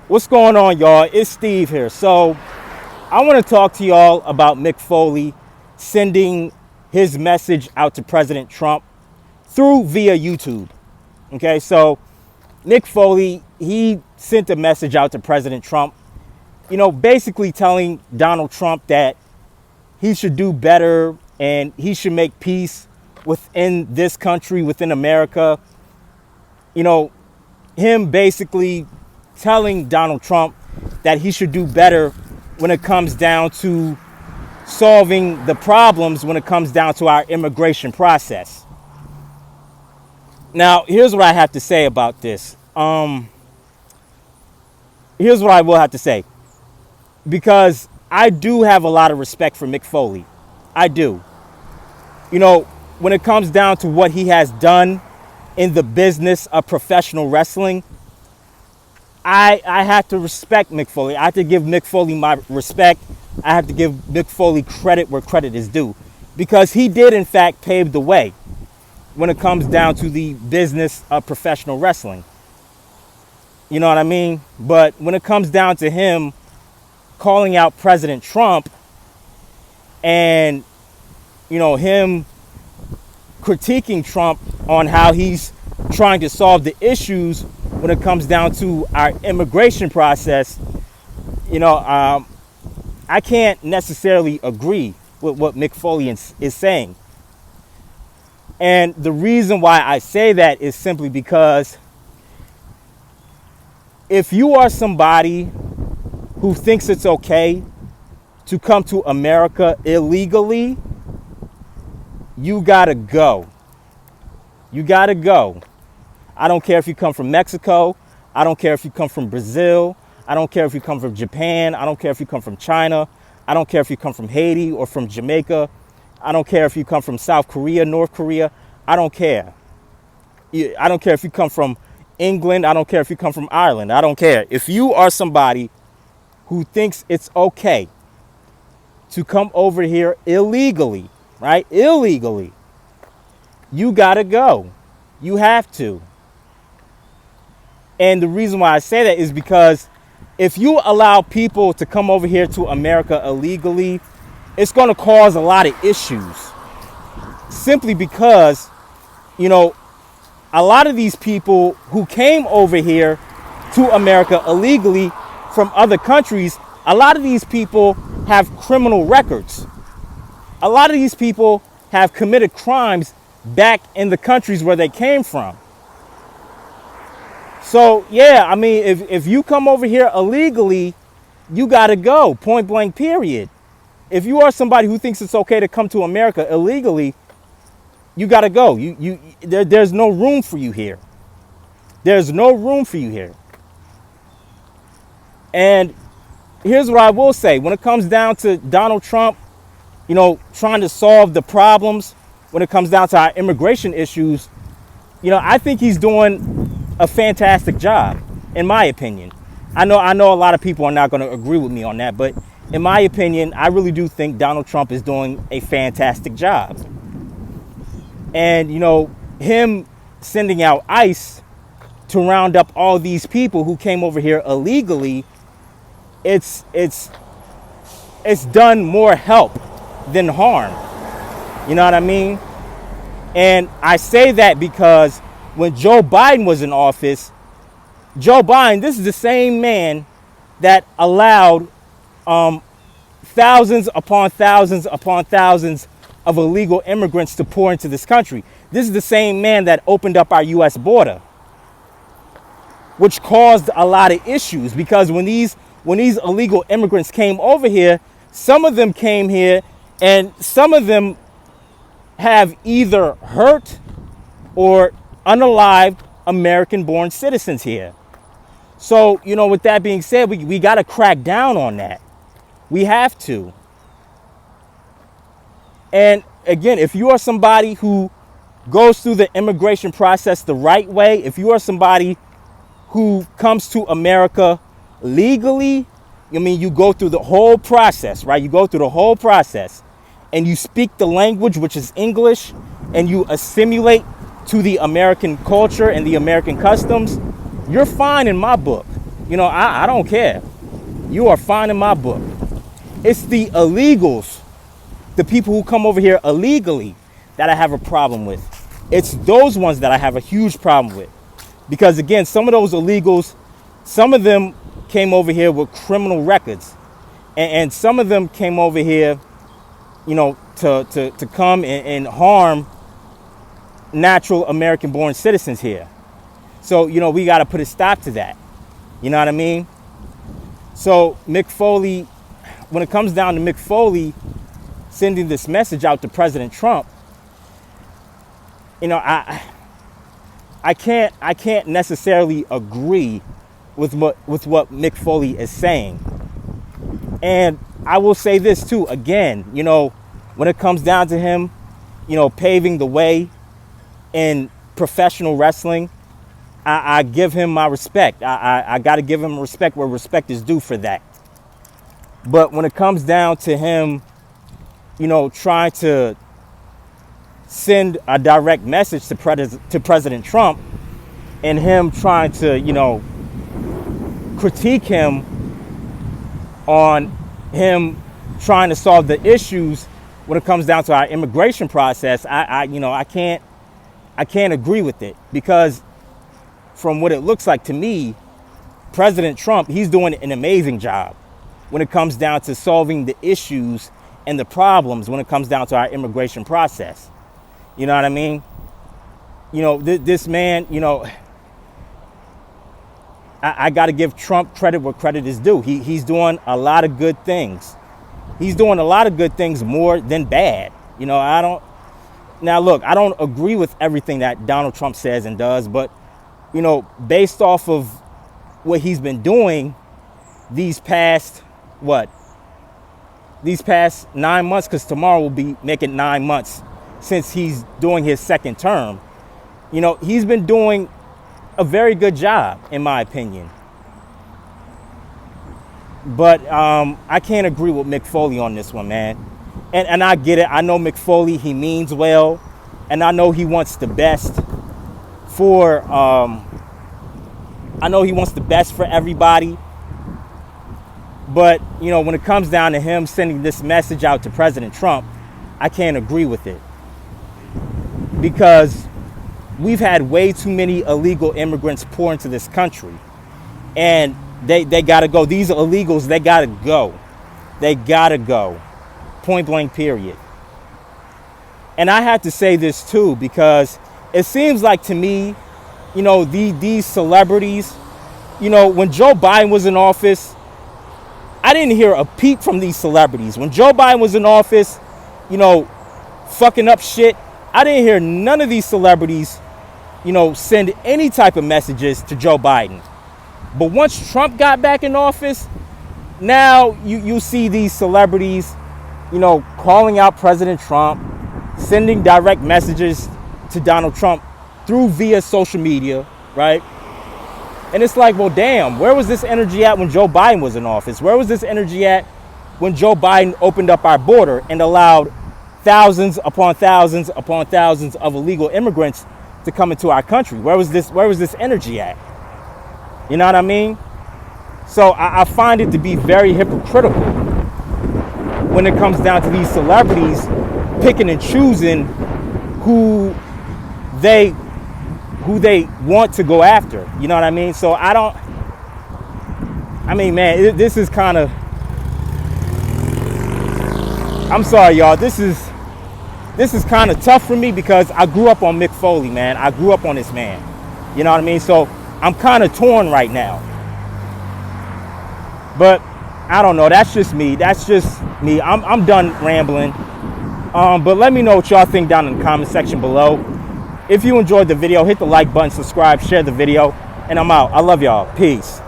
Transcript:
What's going on, y'all? It's Steve here. So I want to talk to y'all about Mick Foley sending his message out to President Trump through via YouTube. Okay, so Mick Foley, he sent a message out to President Trump, basically telling Donald Trump that he should do better and he should make peace within this country, within America. Him basically telling Donald Trump that he should do better when it comes down to solving the problems when it comes down to our immigration process. Now, here's what I have to say about this. Here's what I will have to say. Because I do have a lot of respect for Mick Foley. I do. When it comes down to what he has done in the business of professional wrestling, I have to respect Mick Foley. I have to give Mick Foley my respect. I have to give Mick Foley credit where credit is due. Because he did, in fact, pave the way when it comes down to the business of professional wrestling. You know what I mean? But when it comes down to him calling out President Trump and, him critiquing Trump on how he's trying to solve the issues when it comes down to our immigration process, I can't necessarily agree with what Mick Foley is saying. And the reason why I say that is simply because if you are somebody who thinks it's okay to come to America illegally, you gotta go. You gotta go. I don't care if you come from Mexico. I don't care if you come from Brazil. I don't care if you come from Japan. I don't care if you come from China. I don't care if you come from Haiti or from Jamaica. I don't care if you come from South Korea, North Korea. I don't care. I don't care if you come from England. I don't care if you come from Ireland. I don't care. If you are somebody who thinks it's okay to come over here illegally, right? Illegally, you gotta go. You have to. And the reason why I say that is because if you allow people to come over here to America illegally, it's going to cause a lot of issues. Simply because, a lot of these people who came over here to America illegally from other countries, a lot of these people have criminal records. A lot of these people have committed crimes back in the countries where they came from. So, yeah, I mean, if you come over here illegally, you got to go, point blank, period. If you are somebody who thinks it's okay to come to America illegally, you got to go. There's no room for you here. There's no room for you here. And here's what I will say. When it comes down to Donald Trump, trying to solve the problems when it comes down to our immigration issues, I think he's doing a fantastic job, in my opinion. I know a lot of people are not going to agree with me on that, but in my opinion, I really do think Donald Trump is doing a fantastic job. And, him sending out ICE to round up all these people who came over here illegally, it's done more help than harm. You know what I mean? And I say that because when Joe Biden was in office, Joe Biden, this is the same man that allowed thousands upon thousands upon thousands of illegal immigrants to pour into this country. This is the same man that opened up our U.S. border, which caused a lot of issues because when these illegal immigrants came over here, some of them came here and some of them have either hurt or unalived American-born citizens here. So, with that being said, we got to crack down on that. We have to. And again, if you are somebody who goes through the immigration process the right way, if you are somebody who comes to America legally, you go through the whole process, right? You go through the whole process and you speak the language, which is English, and you assimilate to the American culture and the American customs, you're fine in my book. I don't care. You are fine in my book. It's the illegals, the people who come over here illegally, that I have a problem with. It's those ones that I have a huge problem with. Because again, some of those illegals, some of them came over here with criminal records. And some of them came over here, to come and harm natural American-born citizens here. So, we got to put a stop to that. You know what I mean? So Mick Foley, when it comes down to Mick Foley sending this message out to President Trump, I can't necessarily agree with what Mick Foley is saying. And I will say this too, again, when it comes down to him, paving the way in professional wrestling, I give him my respect. I got to give him respect where respect is due for that. But when it comes down to him, trying to send a direct message to President Trump, and him trying to, critique him on him trying to solve the issues when it comes down to our immigration process, I can't agree with it, because from what it looks like to me, President Trump, he's doing an amazing job when it comes down to solving the issues and the problems when it comes down to our immigration process. You know what I mean? This man, I got to give Trump credit where credit is due. He's doing a lot of good things. He's doing a lot of good things more than bad. Now look, I don't agree with everything that Donald Trump says and does, but, based off of what he's been doing these past 9 months, because tomorrow will be making 9 months since he's doing his second term. He's been doing a very good job, in my opinion. But I can't agree with Mick Foley on this one, man. And I get it. I know Mick Foley, he means well. And I know he wants the best for everybody. But, when it comes down to him sending this message out to President Trump, I can't agree with it. Because we've had way too many illegal immigrants pour into this country. And they got to go. These illegals, they got to go. They got to go. Point blank, period. And I have to say this too, because it seems like to me, these celebrities, when Joe Biden was in office, I didn't hear a peep from these celebrities. When Joe Biden was in office, fucking up shit, I didn't hear none of these celebrities, send any type of messages to Joe Biden. But once Trump got back in office, now you see these celebrities, calling out President Trump, sending direct messages to Donald Trump via social media, right? And it's like, well, damn, where was this energy at when Joe Biden was in office? Where was this energy at when Joe Biden opened up our border and allowed thousands upon thousands upon thousands of illegal immigrants to come into our country? Where was this energy at? You know what I mean? So I find it to be very hypocritical when it comes down to these celebrities picking and choosing who they want to go after. You know what I mean? So man, this is kind of, I'm sorry, y'all. This is kind of tough for me, because I grew up on Mick Foley, man. I grew up on this man. You know what I mean? So I'm kind of torn right now. But I don't know. That's just me. I'm done rambling. But let me know what y'all think down in the comment section below. If you enjoyed the video, hit the like button, subscribe, share the video, and I'm out. I love y'all. Peace.